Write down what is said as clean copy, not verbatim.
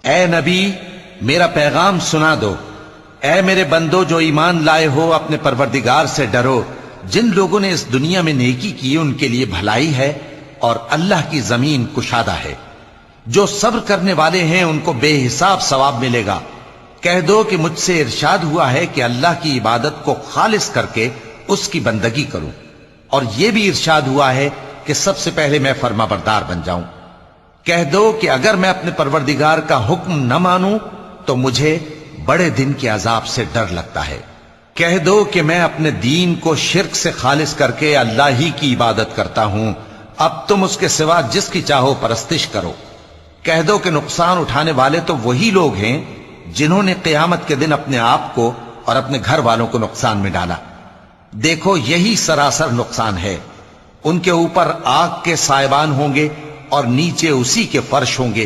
اے نبی میرا پیغام سنا دو، اے میرے بندو جو ایمان لائے ہو اپنے پروردگار سے ڈرو۔ جن لوگوں نے اس دنیا میں نیکی کی ان کے لیے بھلائی ہے اور اللہ کی زمین کشادہ ہے۔ جو صبر کرنے والے ہیں ان کو بے حساب ثواب ملے گا۔ کہہ دو کہ مجھ سے ارشاد ہوا ہے کہ اللہ کی عبادت کو خالص کر کے اس کی بندگی کروں، اور یہ بھی ارشاد ہوا ہے کہ سب سے پہلے میں فرما بردار بن جاؤں۔ کہہ دو کہ اگر میں اپنے پروردگار کا حکم نہ مانوں تو مجھے بڑے دن کے عذاب سے ڈر لگتا ہے۔ کہہ دو کہ میں اپنے دین کو شرک سے خالص کر کے اللہ ہی کی عبادت کرتا ہوں، اب تم اس کے سوا جس کی چاہو پرستش کرو۔ کہہ دو کہ نقصان اٹھانے والے تو وہی لوگ ہیں جنہوں نے قیامت کے دن اپنے آپ کو اور اپنے گھر والوں کو نقصان میں ڈالا۔ دیکھو یہی سراسر نقصان ہے۔ ان کے اوپر آگ کے سائبان ہوں گے اور نیچے اسی کے فرش ہوں گے۔